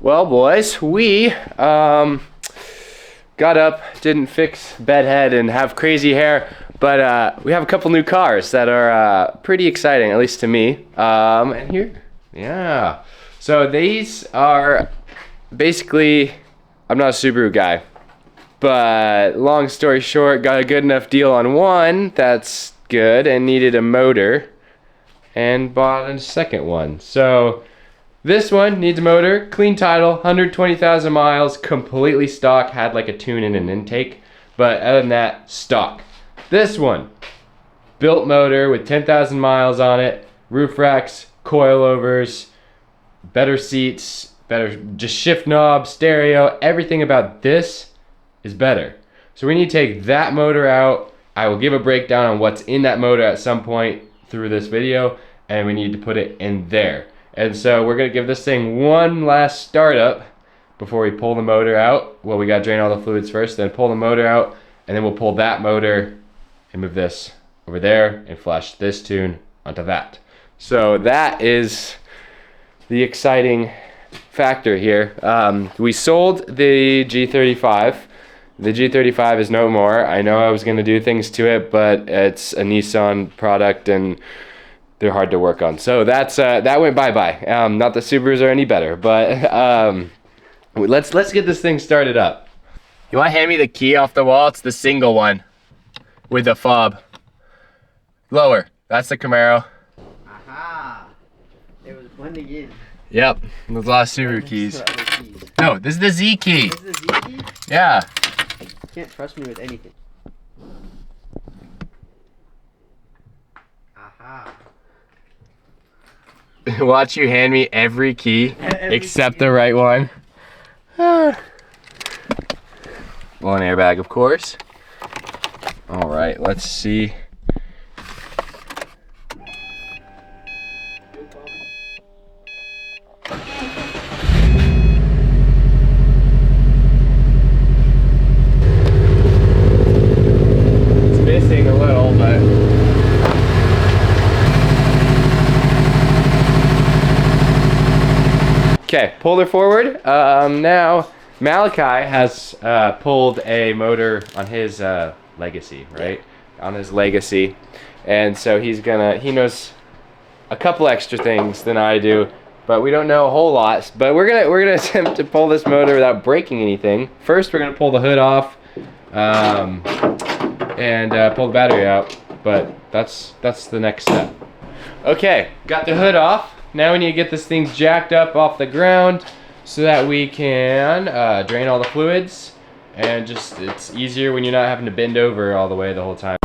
Well, boys, we got up, didn't fix bedhead and have crazy hair, but we have a couple new cars that are pretty exciting, at least to me. And here, yeah. So these are basically, I'm not a Subaru guy, but long story short, got a good enough deal on one that's good and needed a motor, and bought a second one. So this one needs a motor, clean title, 120,000 miles, completely stock, had like a tune and an intake, but other than that, stock. This one, built motor with 10,000 miles on it, roof racks, coilovers, better seats, better just shift knob, stereo, everything about this is better. So we need to take that motor out. I will give a breakdown on what's in that motor at some point through this video, and we need to put it in there. And so we're gonna give this thing one last startup before we pull the motor out. Well, we gotta drain all the fluids first, then pull the motor out, and then we'll pull that motor and move this over there and flash this tune onto that. So that is the exciting factor here. We sold the G35. The G35 is no more. I know I was gonna do things to it, but it's a Nissan product and they're hard to work on. So that's that went bye-bye. Not that Subarus are any better, but let's get this thing started up. You want to hand me the key off the wall? It's the single one with the fob. Lower. That's the Camaro. Aha! It was blending in. Yep. There's a lot of Subaru keys. No, this is the Z key. This is the Z key? Yeah. You can't trust me with anything. Aha. Watch you hand me every key except the right one. Well, an airbag, of course. All right, let's see. It's missing a little, but okay, pulled her forward. Now Malachi has pulled a motor on his Legacy, right? On his Legacy, and so he knows a couple extra things than I do, but we don't know a whole lot. But we're gonna attempt to pull this motor without breaking anything. First, we're gonna pull the hood off and pull the battery out. But that's the next step. Okay, got the hood off. Now we need to get this thing jacked up off the ground so that we can drain all the fluids, and just it's easier when you're not having to bend over all the way the whole time.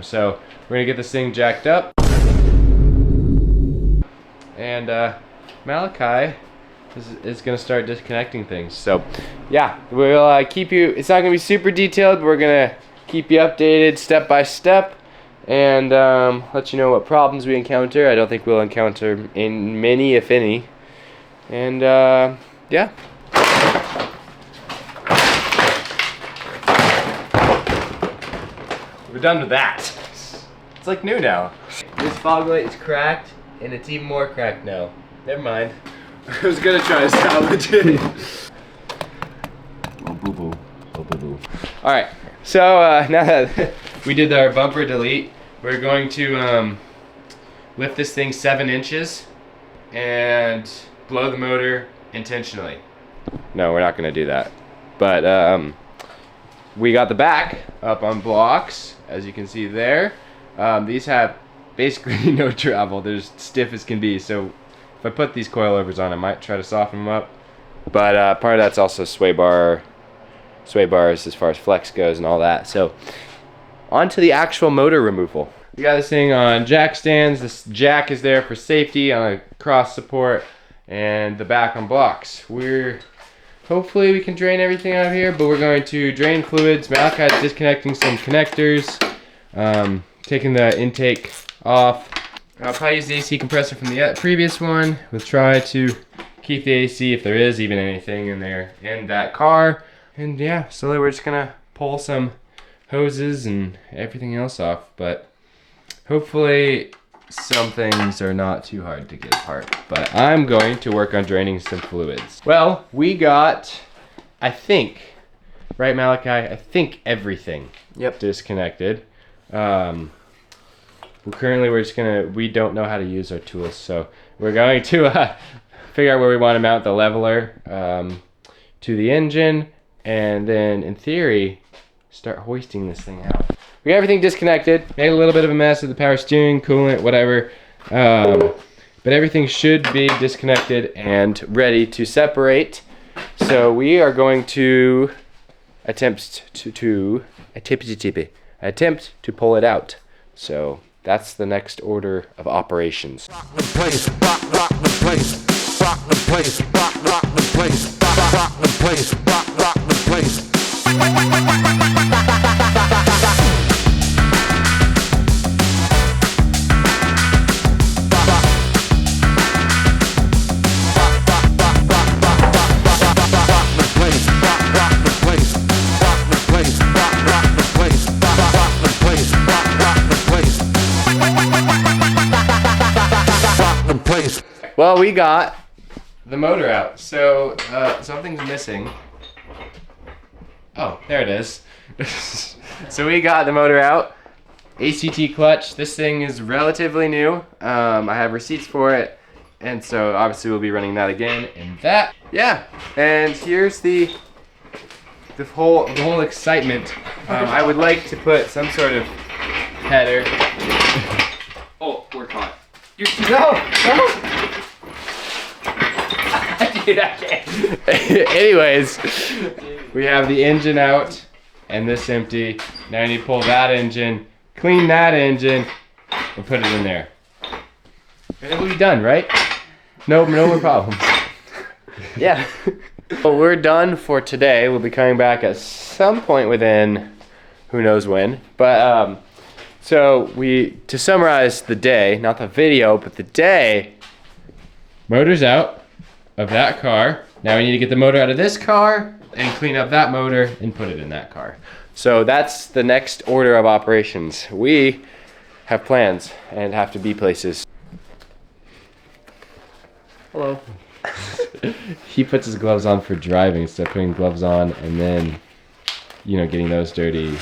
So we're gonna get this thing jacked up, and Malachi is gonna start disconnecting things. So yeah, we'll keep you, it's not gonna be super detailed, but we're gonna keep you updated step by step, and let you know what problems we encounter. I don't think we'll encounter many, if any. And yeah. We're done with that. It's like new now. This fog light is cracked, and it's even more cracked now. Never mind. I was gonna try to salvage it. Oh, boo-boo. Oh, boo-boo. Alright, so now that we did our bumper delete, we're going to lift this thing 7 inches and blow the motor intentionally. No, we're not going to do that. But we got the back up on blocks, as you can see there. These have basically no travel. They're as stiff as can be. So if I put these coilovers on, I might try to soften them up. But part of that's also sway bars as far as flex goes and all that. So on to the actual motor removal. We got this thing on jack stands. This jack is there for safety on a cross support, and the back on blocks. Hopefully we can drain everything out of here, but we're going to drain fluids. Malachi's disconnecting some connectors, taking the intake off. I'll probably use the AC compressor from the previous one. We'll try to keep the AC if there is even anything in there in that car. And yeah, slowly we're just gonna pull some hoses and everything else off, but hopefully some things are not too hard to get apart, but I'm going to work on draining some fluids. Well, we got, I think, right, Malachi? I think everything disconnected. We don't know how to use our tools, so we're going to figure out where we want to mount the leveler to the engine, and then in theory, start hoisting this thing out. We got everything disconnected, made a little bit of a mess of the power steering, coolant, whatever, but everything should be disconnected and ready to separate. So we are going to attempt to pull it out. So that's the next order of operations. Rock the place, rock the place, rock the place, rock the place, rock the place, rock the place. Well, we got the motor out, so something's missing. Oh, there it is. So we got the motor out. ACT clutch. This thing is relatively new. I have receipts for it, and so obviously we'll be running that again. And that, yeah. And here's the whole excitement. I would like to put some sort of header. Oh, we're caught. No. Dude, I can't. Anyways, we have the engine out and this empty. Now I need to pull that engine, clean that engine, and put it in there. And then we'll be done, right? No more problems. Yeah. Well, we're done for today. We'll be coming back at some point within who knows when. But so to summarize the day, not the video, but the day, motor's out of that car. Now we need to get the motor out of this car and clean up that motor and put it in that car. So that's the next order of operations. We have plans and have to be places. Hello. He puts his gloves on for driving instead of putting gloves on and then, getting those dirty.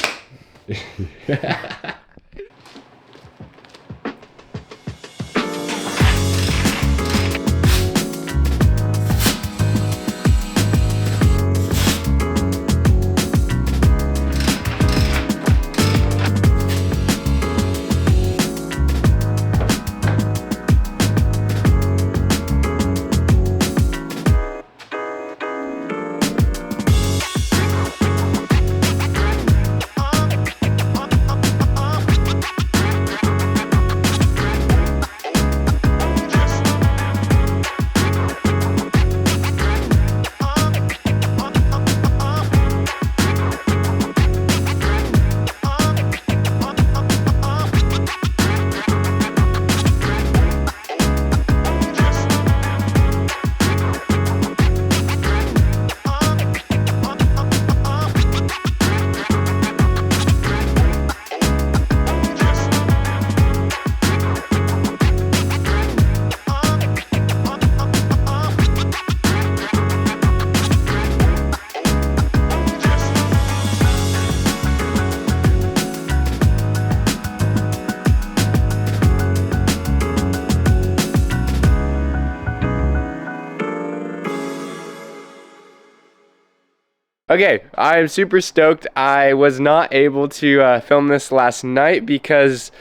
Okay, I'm super stoked. I was not able to film this last night because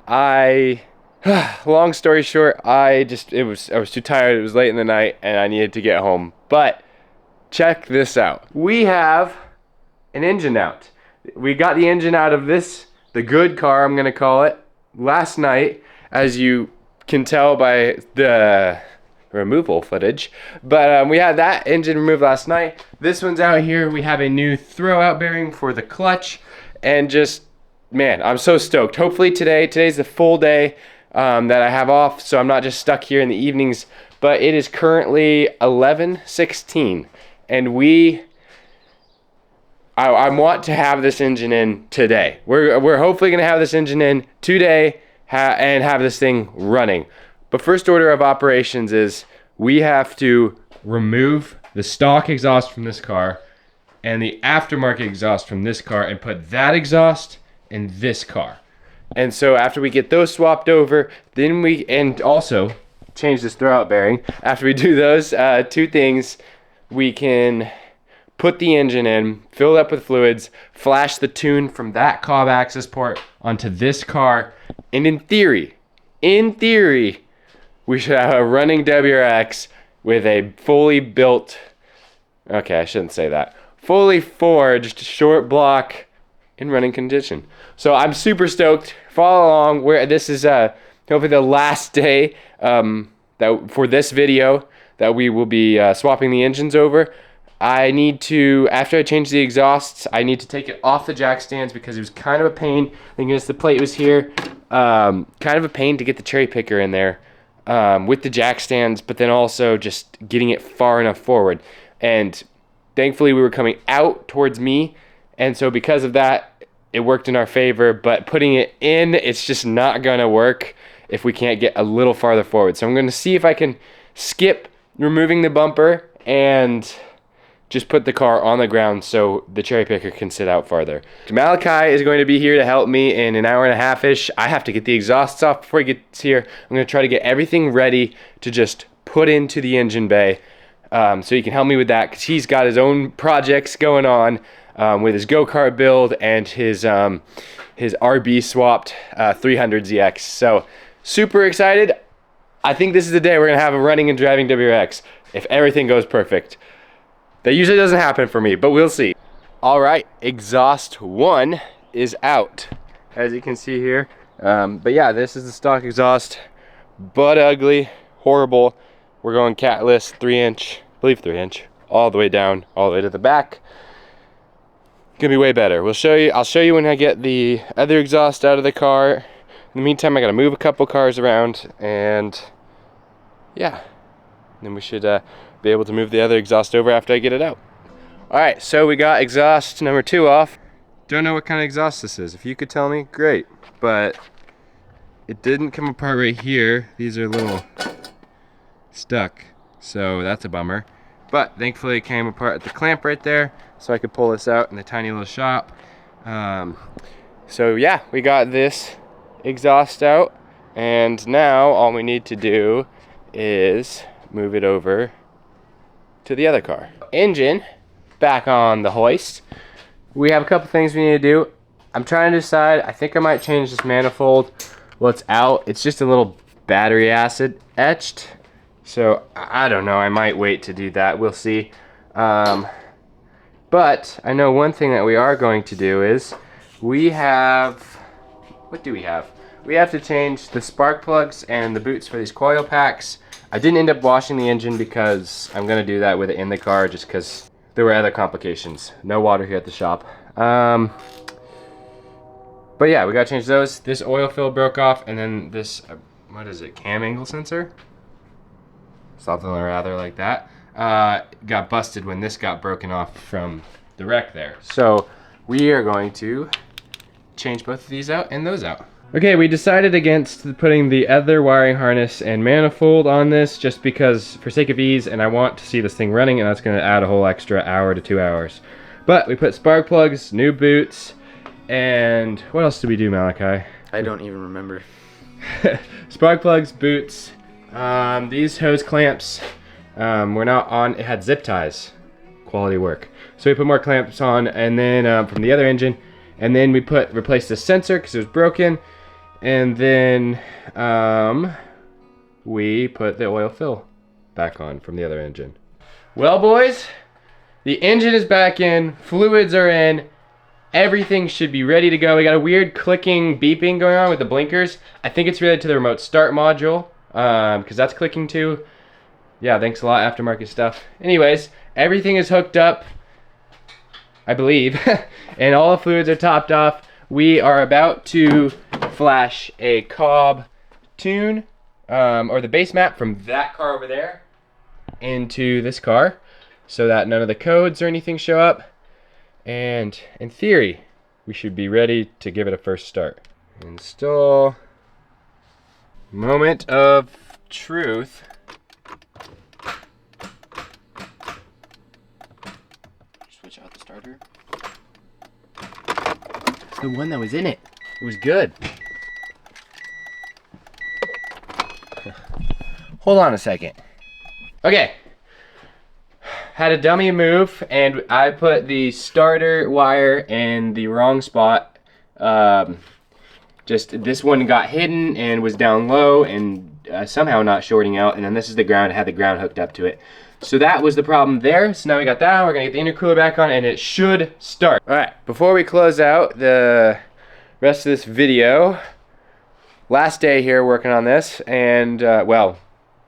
long story short, I was too tired. It was late in the night and I needed to get home. But check this out. We have an engine out. We got the engine out of the good car, I'm gonna call it, last night, as you can tell by the removal footage. But we had that engine removed last night. This one's out here. We have a new throwout bearing for the clutch, and just, man, I'm so stoked. Hopefully today's the full day that I have off, so I'm not just stuck here in the evenings. But it is currently 11:16, and I want to have this engine in today. We're hopefully gonna have this engine in today, and have this thing running. But first order of operations is we have to remove the stock exhaust from this car and the aftermarket exhaust from this car and put that exhaust in this car. And so after we get those swapped over, then and also change this throwout bearing. After we do those two things, we can put the engine in, fill it up with fluids, flash the tune from that cob access port onto this car, and in theory, we should have a running WRX with a fully built, okay, I shouldn't say that, fully forged short block in running condition. So I'm super stoked. Follow along. This is hopefully the last day for this video that we will be swapping the engines over. I need to, after I change the exhausts, I need to take it off the jack stands because it was kind of a pain. Thinking as the plate was here, kind of a pain to get the cherry picker in there with the jack stands, but then also just getting it far enough forward. And thankfully we were coming out towards me, and so because of that, it worked in our favor. But putting it in, it's just not gonna work if we can't get a little farther forward. So I'm gonna see if I can skip removing the bumper and just put the car on the ground so the cherry picker can sit out farther. Malachi is going to be here to help me in an hour and a half-ish. I have to get the exhausts off before he gets here. I'm gonna try to get everything ready to just put into the engine bay so he can help me with that, because he's got his own projects going on with his go-kart build and his RB swapped 300ZX. So super excited. I think this is the day we're gonna have a running and driving WRX if everything goes perfect. That usually doesn't happen for me, but we'll see. All right, exhaust 1 is out, as you can see here. But yeah, this is the stock exhaust. Butt ugly, horrible. We're going catless, 3-inch, I believe 3-inch, all the way down, all the way to the back. Gonna be way better. We'll show you. I'll show you when I get the other exhaust out of the car. In the meantime, I gotta move a couple cars around, and yeah, then we should be able to move the other exhaust over after I get it out. All right, so we got exhaust number 2 off. Don't know what kind of exhaust this is. If you could tell me, great. But it didn't come apart right here. These are a little stuck, so that's a bummer. But thankfully it came apart at the clamp right there, so I could pull this out in the tiny little shop. So yeah, we got this exhaust out, and now all we need to do is move it over to the other car. Engine back on the hoist. We have a couple things we need to do. I'm trying to decide. I think I might change this manifold. Well, it's out. It's just a little battery acid etched. So I don't know. I might wait to do that. We'll see. But I know one thing that we are going to do is we have, what do we have? We have to change the spark plugs and the boots for these coil packs. I didn't end up washing the engine because I'm gonna do that with it in the car, just because there were other complications. No water here at the shop. But yeah, we gotta change those. This oil fill broke off, and then this, what is it, cam angle sensor? Something or other like that. Got busted when this got broken off from the wreck there. So we are going to change both of these out and those out. Okay, we decided against putting the other wiring harness and manifold on this just because, for sake of ease, and I want to see this thing running, and that's going to add a whole extra hour to 2 hours. But we put spark plugs, new boots, and what else did we do, Malachi? I don't even remember. Spark plugs, boots, these hose clamps were not on. It had zip ties. Quality work. So we put more clamps on, and then from the other engine, and then we replaced the sensor because it was broken. And then we put the oil fill back on from the other engine. Well, boys, the engine is back in, fluids are in, everything should be ready to go. We got a weird clicking, beeping going on with the blinkers. I think it's related to the remote start module, because that's clicking too. Yeah, thanks a lot, aftermarket stuff. Anyways, everything is hooked up, I believe, and all the fluids are topped off. We are about to flash a cob tune, or the base map from that car over there into this car, so that none of the codes or anything show up. And in theory, we should be ready to give it a first start. Install Moment of truth. Switch out the starter. It's the one that was in it. It was good. Hold on a second. Okay. Had a dummy move, and I put the starter wire in the wrong spot. Just this one got hidden and was down low and somehow not shorting out. And then this is the ground. It had the ground hooked up to it. So that was the problem there. So now we got that. We're gonna get the intercooler back on, and it should start. All right. Before we close out the rest of this video, last day here working on this, and well,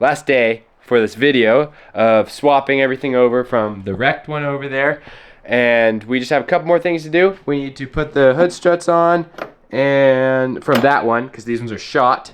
last day for this video of swapping everything over from the wrecked one over there. And we just have a couple more things to do. We need to put the hood struts on, and from that one, because these ones are shot,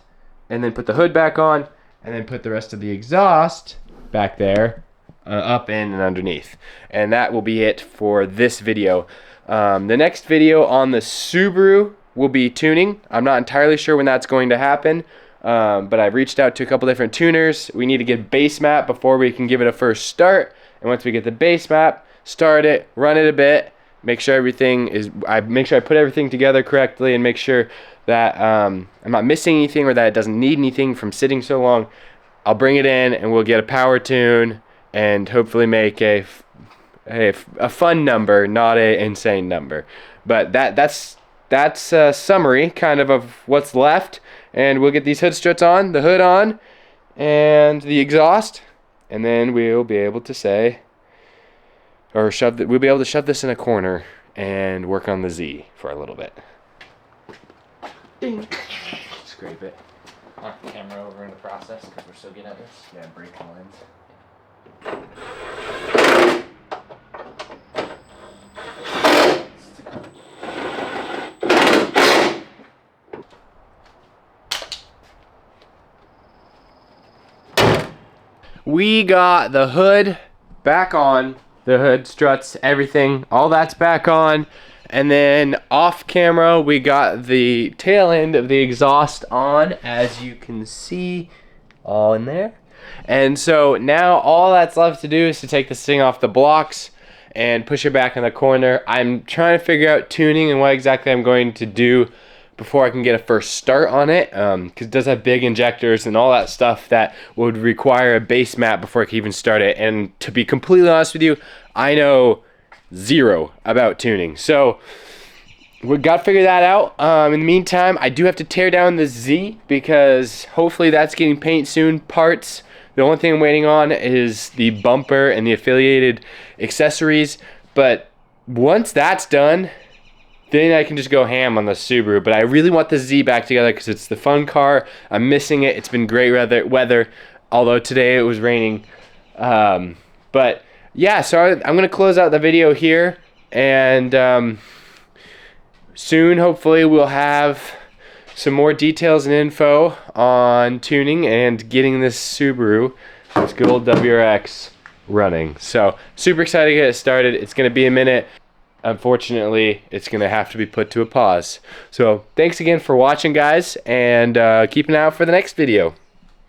and then put the hood back on, and then put the rest of the exhaust back there, up in and underneath. And that will be it for this video. The next video on the Subaru will be tuning. I'm not entirely sure when that's going to happen. But I've reached out to a couple different tuners. We need to get base map before we can give it a first start. And once we get the base map, start it, run it a bit, make sure everything is, make sure I put everything together correctly, and make sure that I'm not missing anything or that it doesn't need anything from sitting so long. I'll bring it in and we'll get a power tune and hopefully make a fun number, not a insane number. But that's a summary kind of what's left. And we'll get these hood struts on, the hood on, and the exhaust, and then we'll be able to say, or we'll be able to shove this in a corner and work on the Z for a little bit. Ding. Scrape it. Knock the camera over in the process because we're so good at this. Yeah, break the lens. We got the hood back on, the hood struts, everything, all that's back on. And then off camera, we got the tail end of the exhaust on, as you can see, all in there. And so now all that's left to do is to take this thing off the blocks and push it back in the corner. I'm trying to figure out tuning and what exactly I'm going to do before I can get a first start on it, because it does have big injectors and all that stuff that would require a base map before I can even start it. And to be completely honest with you, I know zero about tuning. So we got to figure that out. In the meantime, I do have to tear down the Z because hopefully that's getting paint soon. Parts. The only thing I'm waiting on is the bumper and the affiliated accessories. But once that's done, then I can just go ham on the Subaru. But I really want the Z back together because it's the fun car. I'm missing it. It's been great weather, although today it was raining. But yeah, so I'm going to close out the video here. And soon, hopefully, we'll have some more details and info on tuning and getting this Subaru, this good old WRX, running. So super excited to get it started. It's going to be a minute. Unfortunately, it's going to have to be put to a pause. So thanks again for watching, guys, and keep an eye out for the next video.